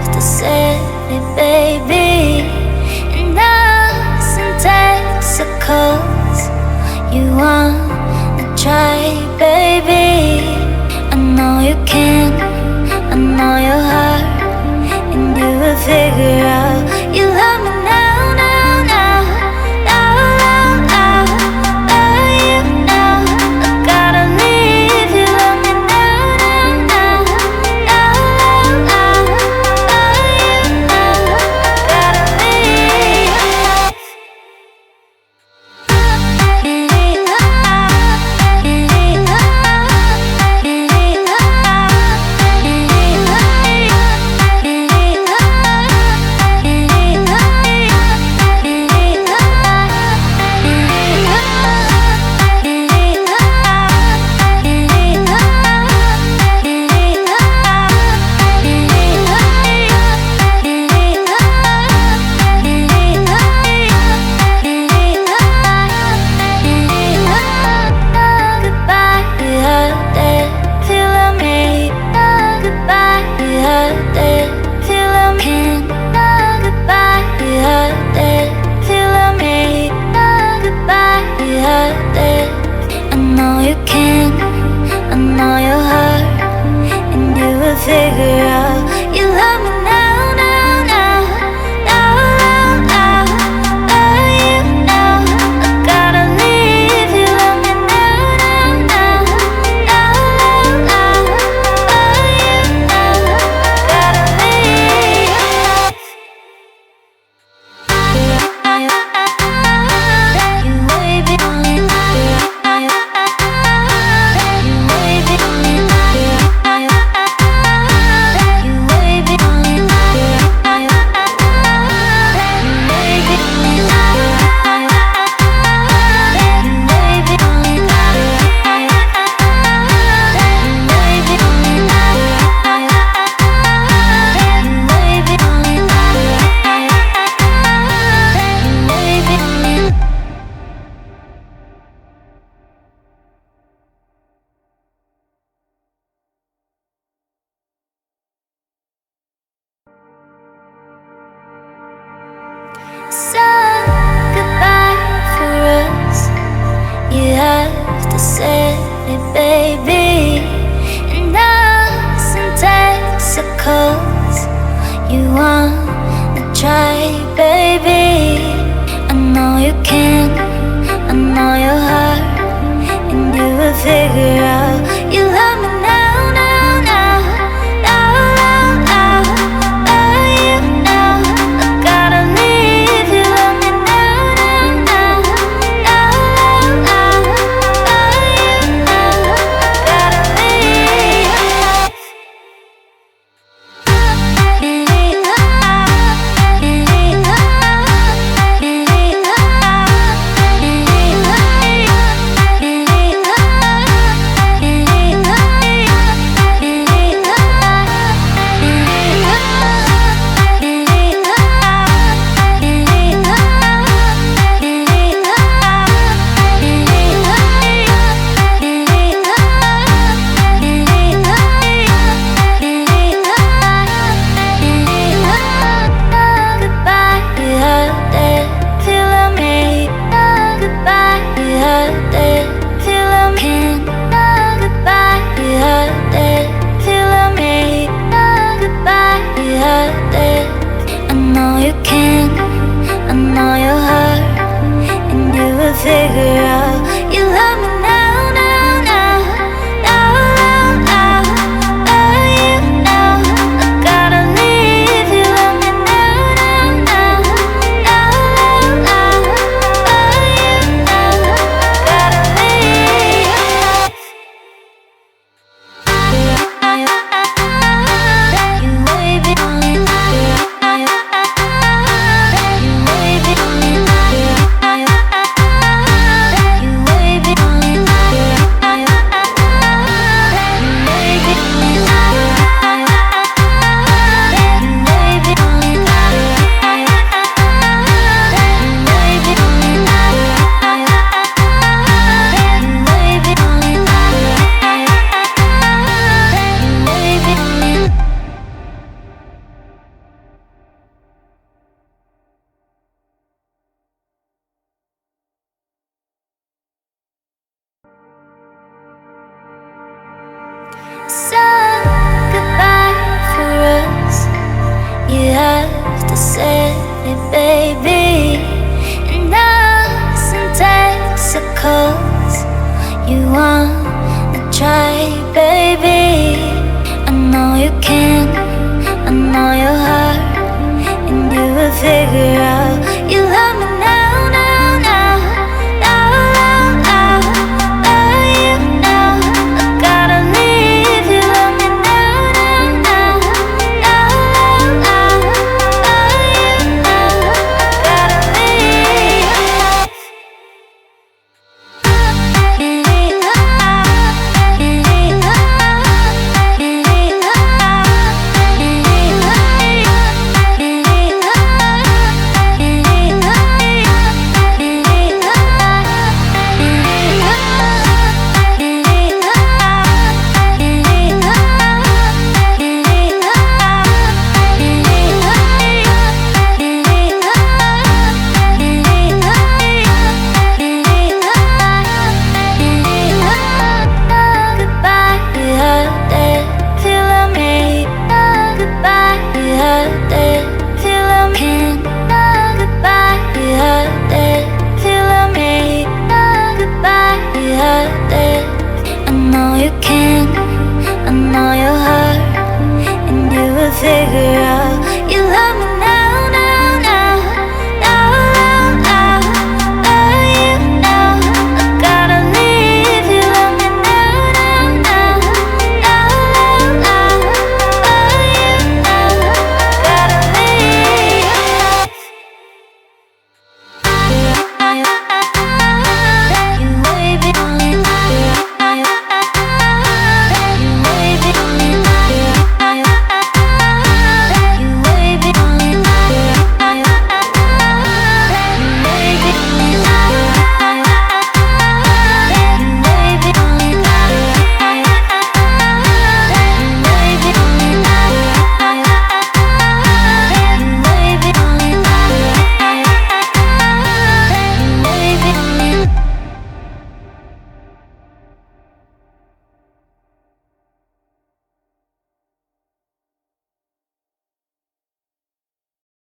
have to say it, baby. And us in Texas, you wanna try, baby. I know you can, I know your heart, and you will figure out you love me now, now, now, now, now, now. Love you now, I gotta leave you. Love me now, now, now, now, now, now. Love you now, I gotta leave. Figure out you love me now, now, now, now, now, now. Love you now, I gotta leave you. Love me now, now, now, now, now. Love you now, I gotta leave. You wave it on me. You wave it on me. So goodbye for us. You have to say it, baby. And us in Texas, you wanna try, baby. I know you can, I know your heart, and you will figure out you love me now, now, now, now, now, now. Love you now, I gotta leave you. Love me now, now, now, now, now. Love you now, I gotta leave. city, baby. And us in Texas, you wanna try